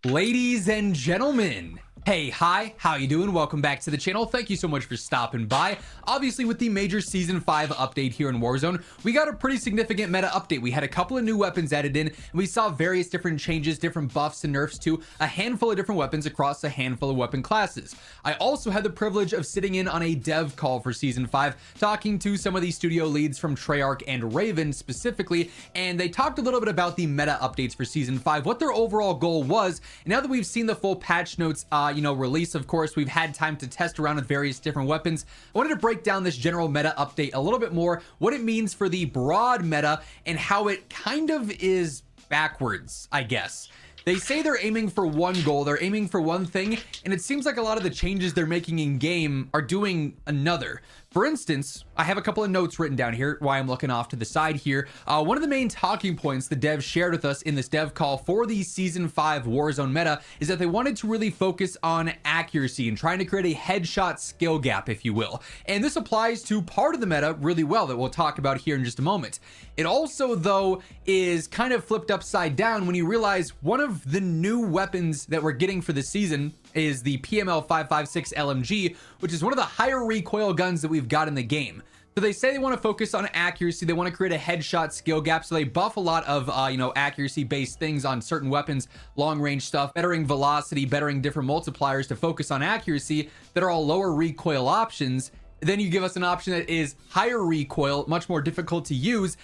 Ladies and gentlemen, hey, hi, how you doing? Welcome back to the channel. Thank you so much for stopping by. Obviously, with the major Season 5 update here in Warzone, we got a pretty significant meta update. We had a couple of new weapons added in, and we saw various different changes, different buffs and nerfs to a handful of different weapons across a handful of weapon classes. I also had the privilege of sitting in on a dev call for Season 5, talking to some of the studio leads from Treyarch and Raven specifically, and they talked a little bit about the meta updates for Season 5, what their overall goal was. And now that we've seen the full patch notes, release, of course, we've had time to test around with various different weapons. I wanted to break down this general meta update a little bit more, what it means for the broad meta, and how it kind of is backwards, I guess. They say they're aiming for one goal, they're aiming for one thing, and it seems like a lot of the changes they're making in game are doing another. For instance, I have a couple of notes written down here while I'm looking off to the side here. One of the main talking points the devs shared with us in this dev call for the Season 5 Warzone meta is that they wanted to really focus on accuracy and trying to create a headshot skill gap, if you will. And this applies to part of the meta really well that we'll talk about here in just a moment. It also, though, is kind of flipped upside down when you realize one of the new weapons that we're getting for this season is the PML556 LMG, which is one of the higher recoil guns that we've got in the game. So they say they want to focus on accuracy, they want to create a headshot skill gap, so they buff a lot of accuracy based things on certain weapons, long range stuff, bettering velocity, bettering different multipliers to focus on accuracy that are all lower recoil options. Then you give us an option that is higher recoil, much more difficult to use,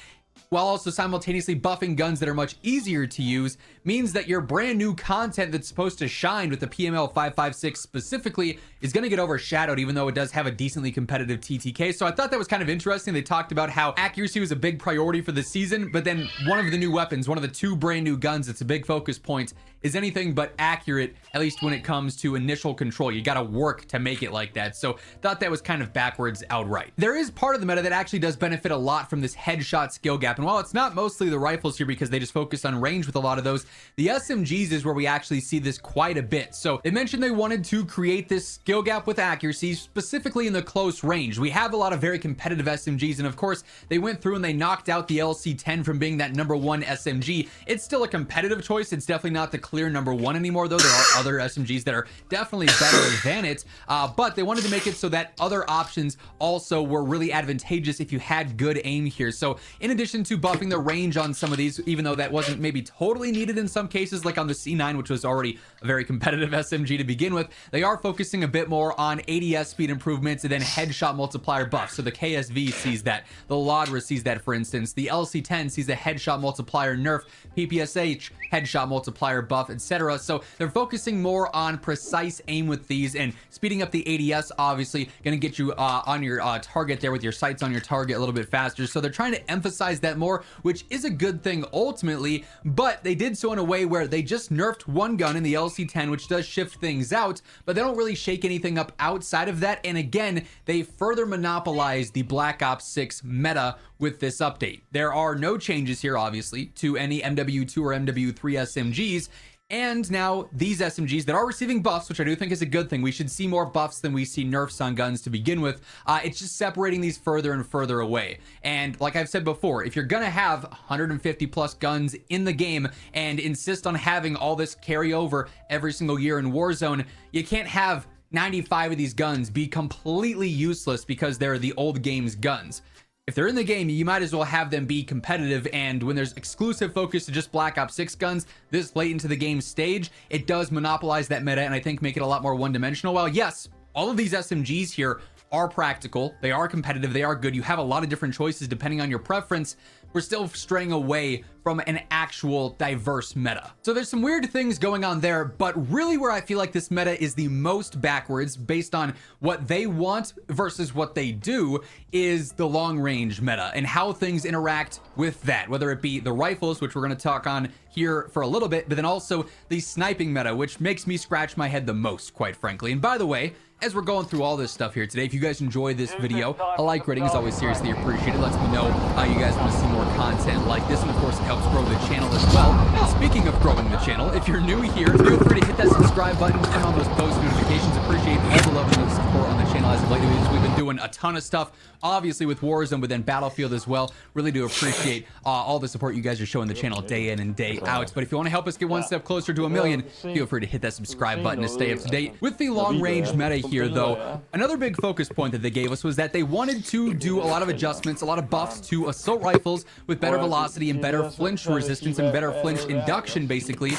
while also simultaneously buffing guns that are much easier to use. Means that your brand new content that's supposed to shine with the PML556 specifically is going to get overshadowed, even though it does have a decently competitive TTK. So I thought that was kind of interesting. They talked about how accuracy was a big priority for the season, but then one of the new weapons, one of the two brand new guns that's a big focus point, is anything but accurate, at least when it comes to initial control. You got to work to make it like that. So thought that was kind of backwards outright. There is part of the meta that actually does benefit a lot from this headshot skill gap. And while it's not mostly the rifles here because they just focus on range with a lot of those, the SMGs is where we actually see this quite a bit. So they mentioned they wanted to create this skill gap with accuracy, specifically in the close range. We have a lot of very competitive SMGs, and of course they went through and they knocked out the LC10 from being that #1 SMG. It's still a competitive choice. It's definitely not the clear #1 anymore, though. There are other SMGs that are definitely better than it, but they wanted to make it so that other options also were really advantageous if you had good aim here. So in addition to buffing the range on some of these, even though that wasn't maybe totally needed in some cases, like on the C9, which was already a very competitive SMG to begin with, they are focusing a bit more on ADS speed improvements and then headshot multiplier buffs. So the KSV sees that, the Loadout sees that, for instance, the LC10 sees a headshot multiplier nerf, PPSH headshot multiplier buff, etc. So they're focusing more on precise aim with these, and speeding up the ADS obviously going to get you on your target there with your sights on your target a little bit faster. So they're trying to emphasize that more, which is a good thing ultimately, but they did so in a way where they just nerfed one gun in the LC10, which does shift things out, but they don't really shake anything up outside of that. And again, they further monopolize the Black Ops 6 meta with this update. There are no changes here, obviously, to any MW2 or MW3 SMGs. And now these SMGs that are receiving buffs, which I do think is a good thing. We should see more buffs than we see nerfs on guns to begin with. It's just separating these further and further away. And like I've said before, if you're gonna have 150 plus guns in the game and insist on having all this carry over every single year in Warzone, you can't have 95 of these guns be completely useless because they're the old game's guns. If they're in the game, you might as well have them be competitive, and when there's exclusive focus to just Black Ops 6 guns this late into the game stage, it does monopolize that meta and I think make it a lot more one-dimensional. While yes, all of these SMGs here are practical, they are competitive, they are good, you have a lot of different choices depending on your preference, we're still straying away from an actual diverse meta. So there's some weird things going on there, but really where I feel like this meta is the most backwards based on what they want versus what they do is the long range meta and how things interact with that, whether it be the rifles, which we're going to talk on here for a little bit, but then also the sniping meta, which makes me scratch my head the most, quite frankly. And by the way, as we're going through all this stuff here today, if you guys enjoy this video, a like rating is always seriously appreciated. It lets me know you guys want to see more content like this, and of course it helps grow the channel as well. And speaking of growing the channel, if you're new here, feel free to hit that subscribe button, turn on those post notifications. Appreciate all the love and the support on the channel as of lately. We've been doing a ton of stuff, obviously with Warzone, but then Battlefield as well. Really do appreciate all the support you guys are showing the channel day in and day out. But if you want to help us get one step closer to 1 million, feel free to hit that subscribe button to stay up to date with the long-range meta here, though. Another big focus point that they gave us was that they wanted to do a lot of adjustments, a lot of buffs to assault rifles with better velocity and better flinch resistance and better flinch induction, basically,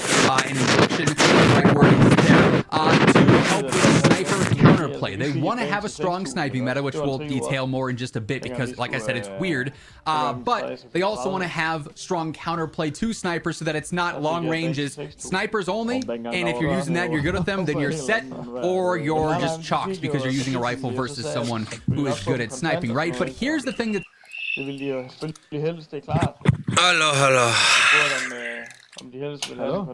and induction to help with sniper counterplay. They want to have a strong sniping meta, which we'll detail more in just a bit because, like I said, it's weird. But they also want to have strong counterplay to snipers so that it's not long ranges, snipers only. And if you're using that and you're good at them, then you're set, or you're just chalked because you're using a rifle versus someone who is good at sniping, right? But here's the thing that... Hello.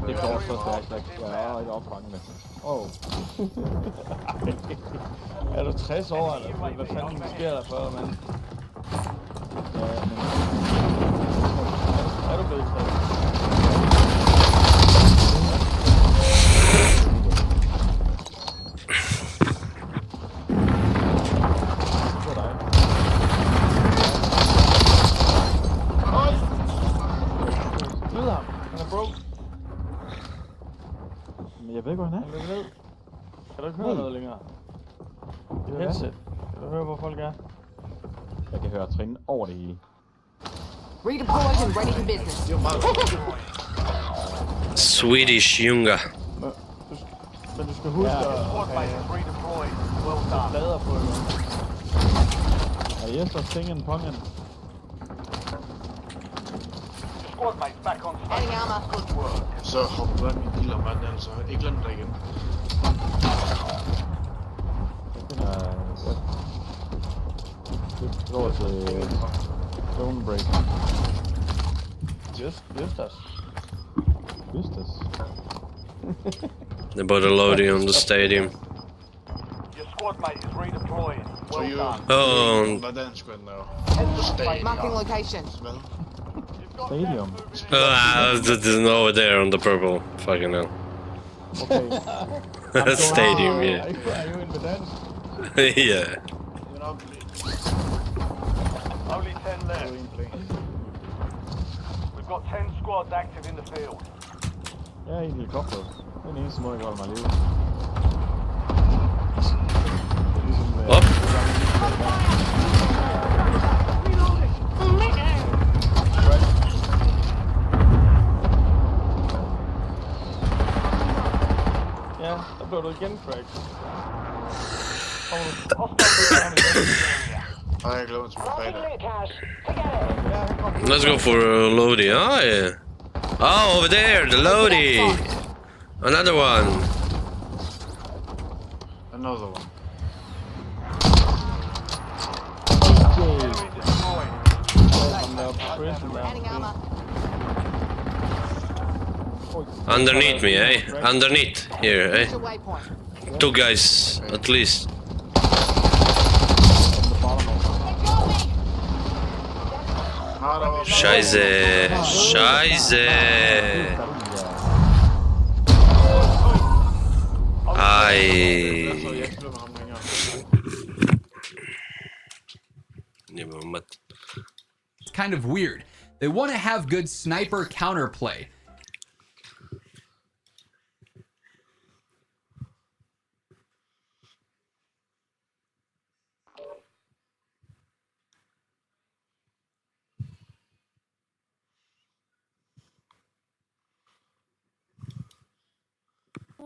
Det går så stærkt, jeg er ikke opfanget med. Er du 60 år, eller hvad fanden sker der for, mand? Ja, men... Er du blevet 60? Jeg ved ikke, hvor han er. Kan du ikke høre noget længere? Headset. Kan du høre, hvor folk er? Jeg kan høre trin over det hele. Redeployed and ready for business. Swedish Junga. Men du skal huske at lader på det. Er Jesper stingen pongen? Så hopper jeg min lille mand, altså. Ikke glem det igen. Det går til zone break. Justus. They bought a loading on the stadium. Your squad mate is redeploying. Well done. Oh, Hvordan squad now? Marking location. Stadium. over there on the purple. Fucking hell. Okay. Stadium, yeah. Are you in the dance? Yeah. Only 10 left. We've got 10 squads active in the field. Jeg er i en helikopter. Det er den eneste måde, jeg holder mig live. Op. Ja, der blev du igen cracked. I glad til Let's go for a loadie. Oh, yeah. Oh, over there, the loadie. Another one. Another one. Underneath me, eh? Underneath here, eh? 2 guys, at least. Scheiße. Scheiße. Ej. Så jeg ikke med ham længere. Jamen, mat. Kind of weird. They want to have good sniper counterplay.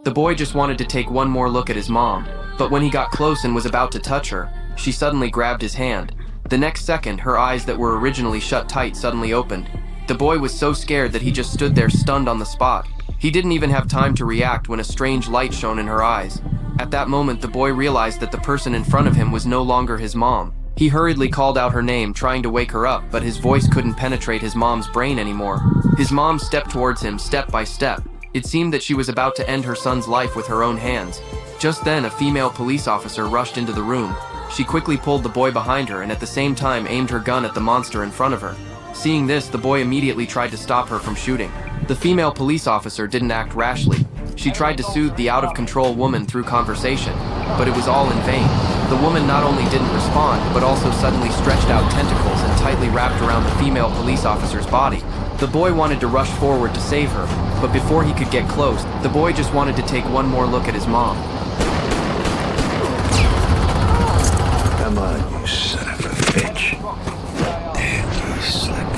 The boy just wanted to take one more look at his mom, but when he got close and was about to touch her, she suddenly grabbed his hand. The next second, her eyes that were originally shut tight suddenly opened. The boy was so scared that he just stood there stunned on the spot. He didn't even have time to react when a strange light shone in her eyes. At that moment, the boy realized that the person in front of him was no longer his mom. He hurriedly called out her name, trying to wake her up, but his voice couldn't penetrate his mom's brain anymore. His mom stepped towards him step by step. It seemed that she was about to end her son's life with her own hands. Just then, a female police officer rushed into the room. She quickly pulled the boy behind her and at the same time aimed her gun at the monster in front of her. Seeing this, the boy immediately tried to stop her from shooting. The female police officer didn't act rashly. She tried to soothe the out-of-control woman through conversation, but it was all in vain. The woman not only didn't respond, but also suddenly stretched out tentacles and tightly wrapped around the female police officer's body. The boy wanted to rush forward to save her, but before he could get close, the boy just wanted to take one more look at his mom. Come on, you son of a bitch. Damn, you slick.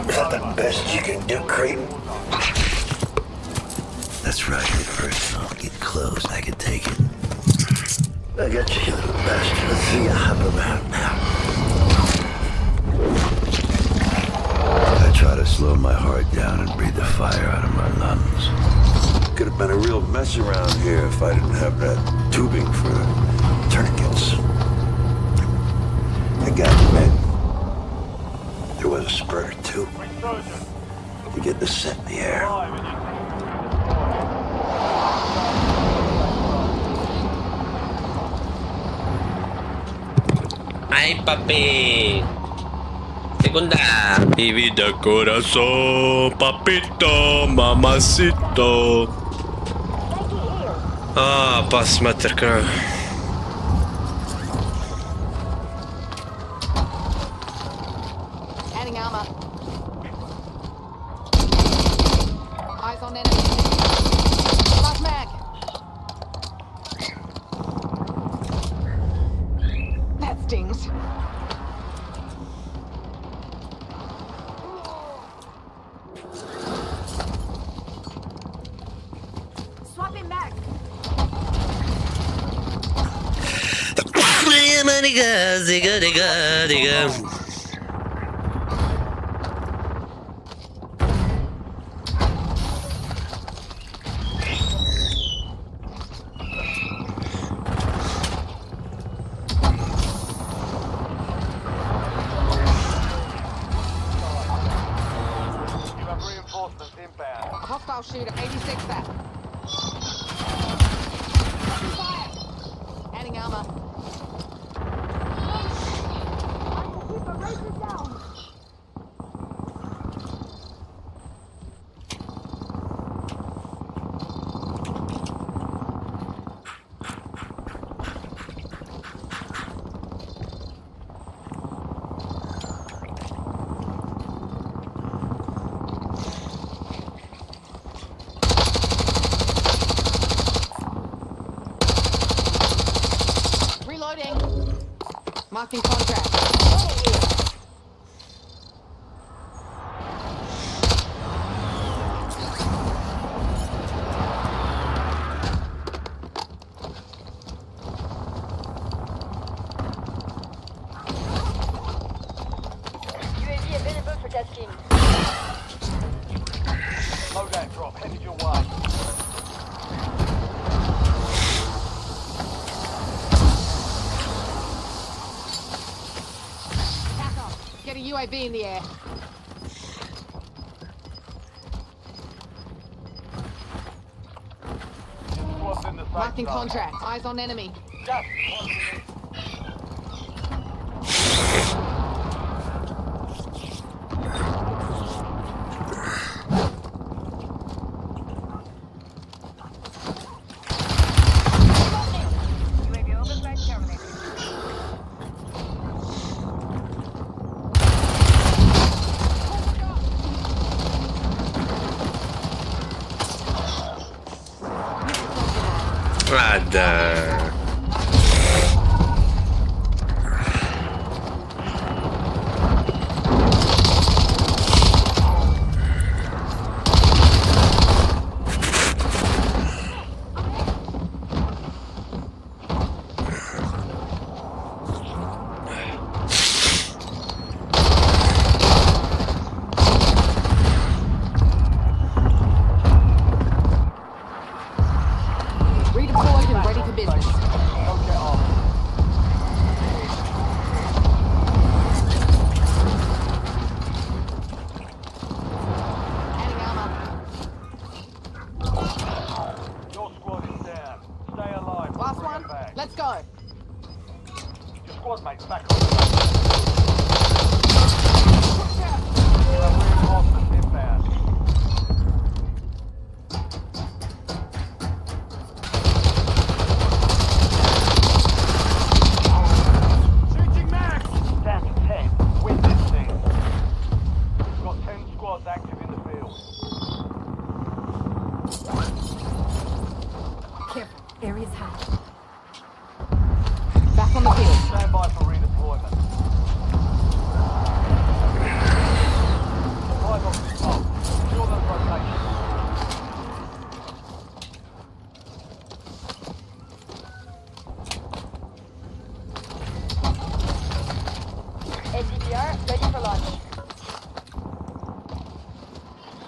Is that the best you can do, creep? That's right, first I'll get close, I can take it. I got you, you little bastard. Let's see you hop around now. I try to slow my heart down and breathe the fire out of my lungs. Could have been a real mess around here if I didn't have that tubing for tourniquets. I got to admit, there was a spurt or two to get the scent in the air. Ay, papi. Segunda. Mi vida, corazón, papito, mamacito. Ah, pas mater ka. Adding armor. Eyes on enemy. Last mag. That stings. Swapping back. Digga, digga, digga. Hostile shooter, 86 that. Fire. Adding armor. Keep the racers down. Reloading. Marking contract. UAV available for tasking. Loadout drop headed your way. Get a UAV in the air. Squad's in the safe Marking zone. contract. Eyes on enemy. Gas. Ada. Redeployed and ready for business. Go get on. Adding armor. Your squad is down. Stay alive. Last Bring one. it back. Let's go. Your squad mate's back on the base. You have reinforcements inbound. Shooting max! Down to 10. Win this thing. We've got 10 squads active in the field. Careful. Area's hot. Back on the field. Stand by for redeployment. Supply box is up. Secure those rotations. SCPR ready for launch.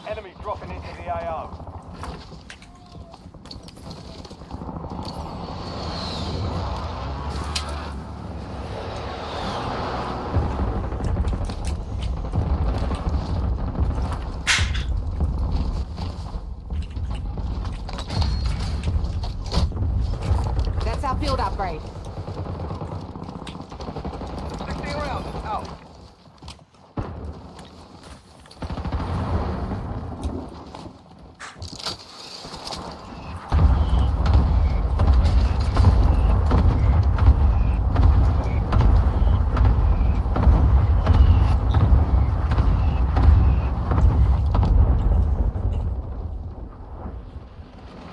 Enemy dropping into the AO. That's our field upgrade. 16 rounds. Out.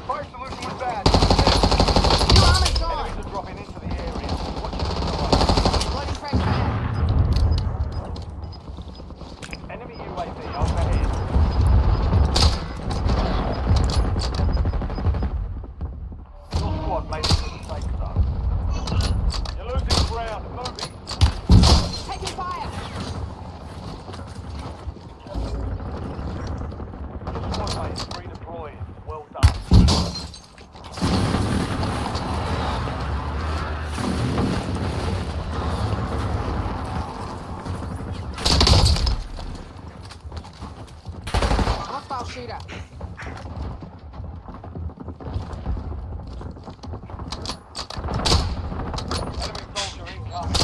Fire solution was bad. New armor's gone. Enemies are dropping into the area. Watch the sky. Loading frag grenade. Enemy UAV overhead. Your squad made it to the safe zone. You're losing ground. Moving. Taking fire. Your squad mate is redeployed. Well done. Hostile shooter. Enemy soldier incoming.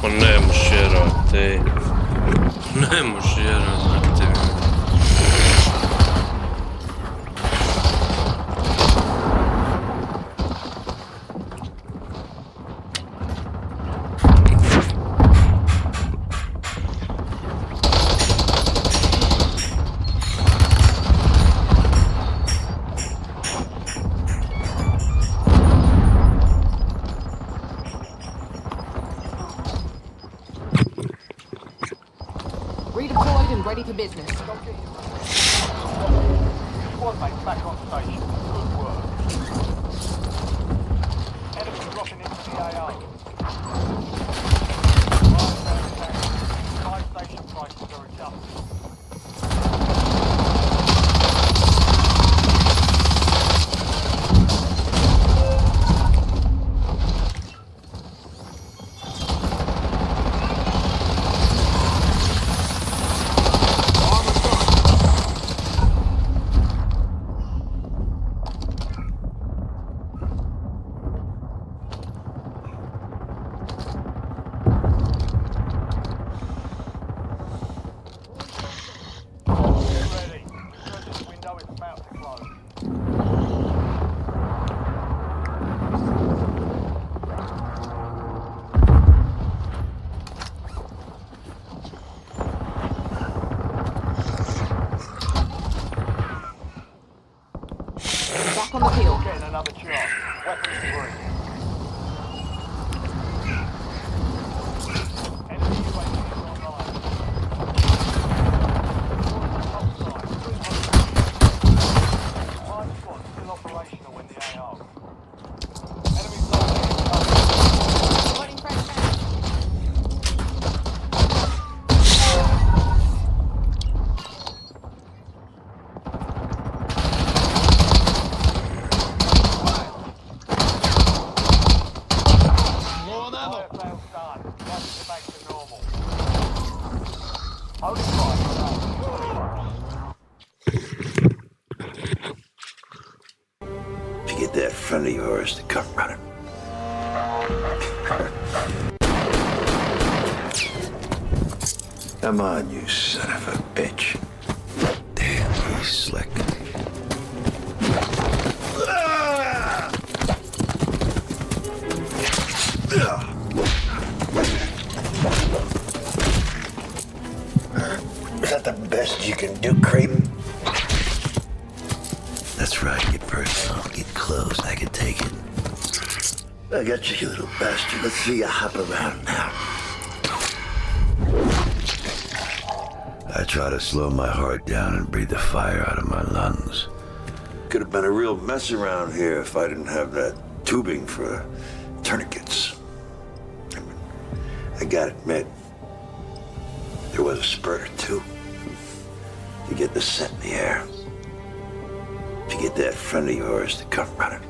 O ne može jerati. Ne može jerati. Redeployed and ready for business. Squad mates back on station. Good work. Enemy dropping into the AO. Fire station prices are adjusted. sales done. Prices are back to normal. Only price. If you get that friend of yours to come running. Come on, you son of a bitch. Damn, he's slick. Is that the best you can do, Creighton? That's right, get personal. Get close, I can take it. I got you, you little bastard. Let's see you hop around now. I try to slow my heart down and breathe the fire out of my lungs. Could have been a real mess around here if I didn't have that tubing for tourniquets. I gotta admit, there was a spurt or two. You get the scent in the air. If you get that friend of yours to come running.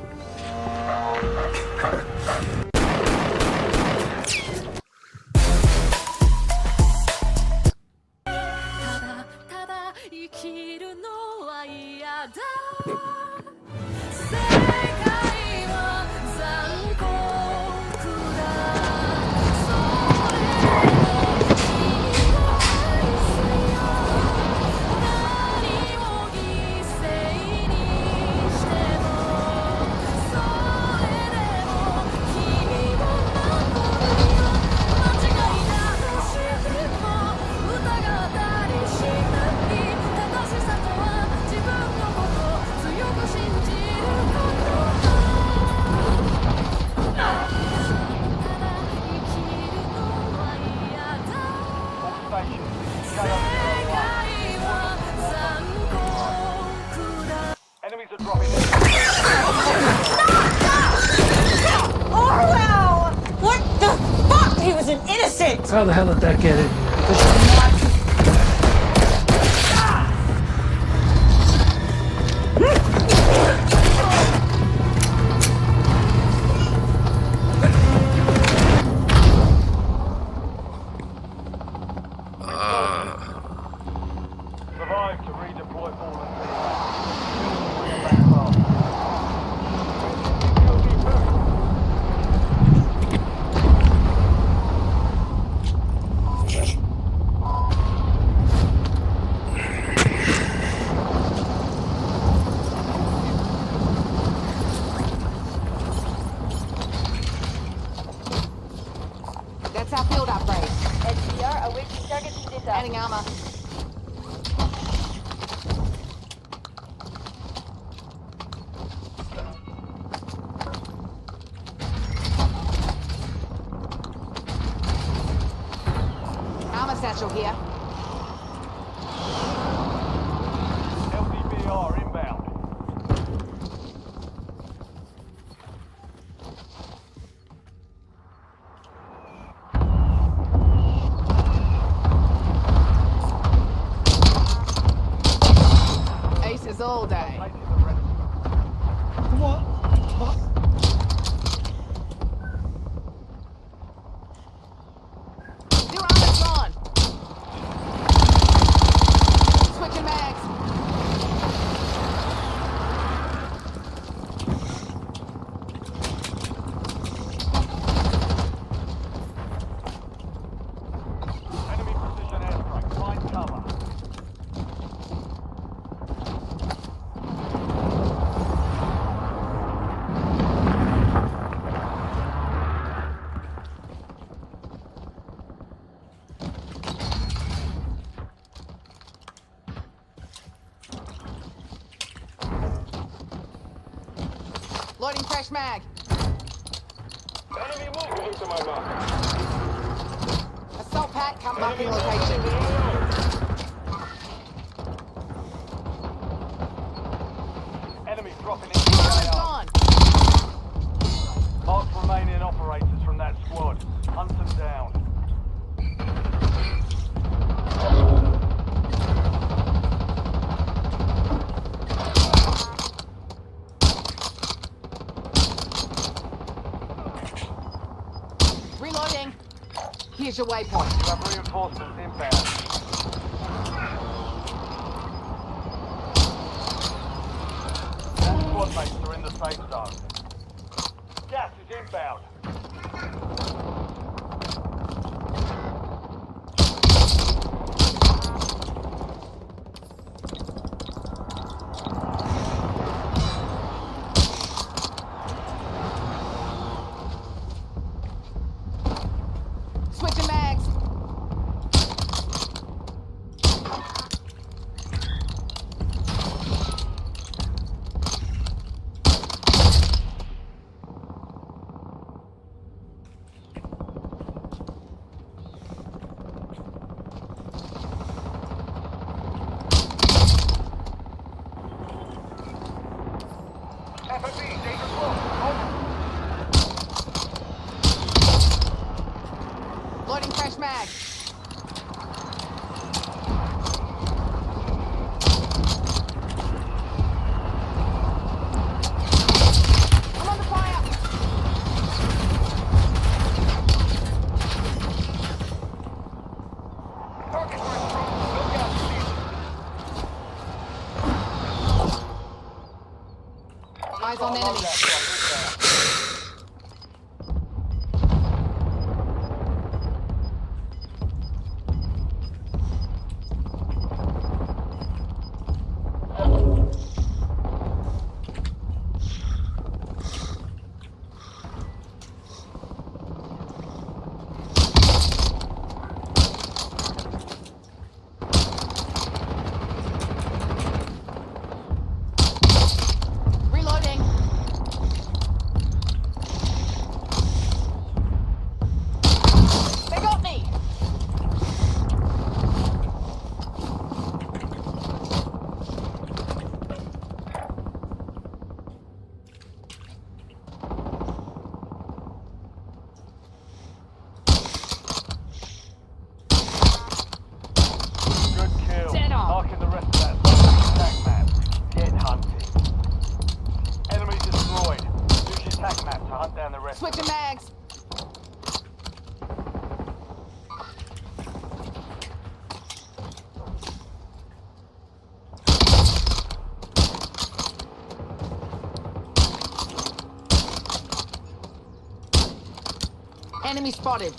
Enemies are dropping in. Orwell! What the fuck? He was an innocent! How the hell did that get in here? Survive to redeploy fallen That's our field upgrade. SDR awaiting target data. Adding armor. Armor satchel here. LDBR inbound. Aces all day. What? Your armor's gone. Switching mags. Enemy precision airstrike. Find cover. Loading fresh mag. Enemy moving into my mark. Assault pack, come marking location. Enemy dropping in. Your armor's gone. Mark remaining operators from that squad. Hunt them down. Reloading. Here's your waypoint. You have reinforcements inbound. All squad mates are in the safe zone. Gas is inbound. Switching mags. FOB, danger close. Loading fresh mag. I'm under fire. Target restaurant. Loadout released. Eyes on enemy. Loadout truck inbound. Reloading. They got me. Good kill. Dead on. Marking the rest of that attack map. Get hunting. Enemy destroyed. Use your attack map to hunt down the rest of Switching them. mags. Enemy spotted.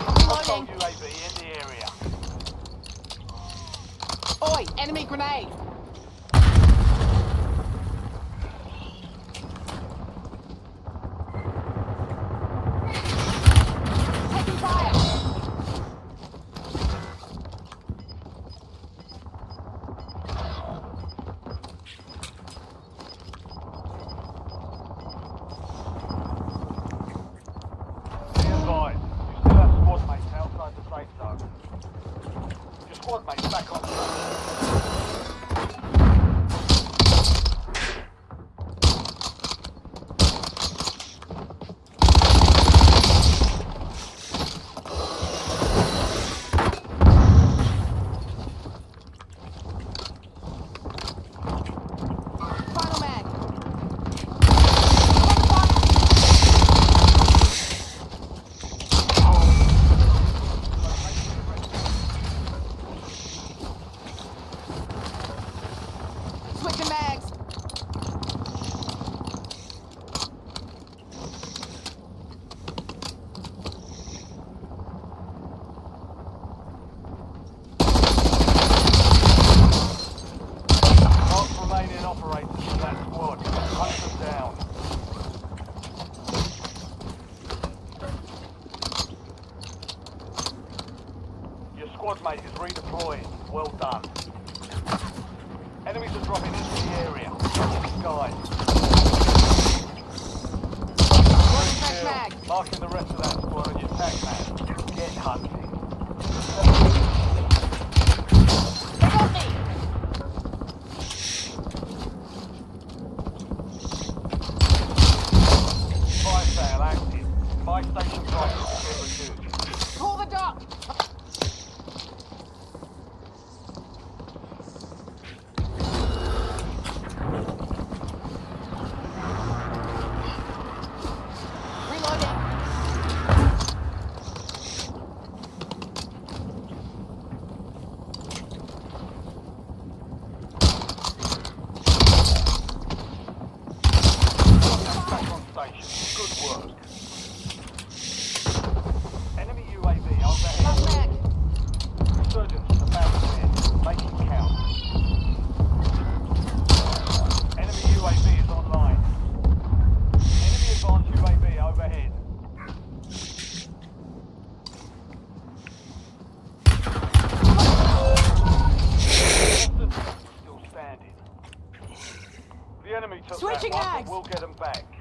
Hostile Reloading. UAV in the area. Oi, enemy grenade. Taking fire. Be advised, you still have squad mates outside the safe zone. Your squad mates back on the Final mag. Switching mags. Mark remaining operators in that squad. Hunt them down. Your squad mate is redeploying. Well done. Enemies are dropping into the area. Guys. Loading fresh mag. Marking the rest of that squad on your attack map. Get hunting. They got me. Fire sale active. Buy station prices have been reduced. Pull the dock. Switching one, but mags. we'll get them back.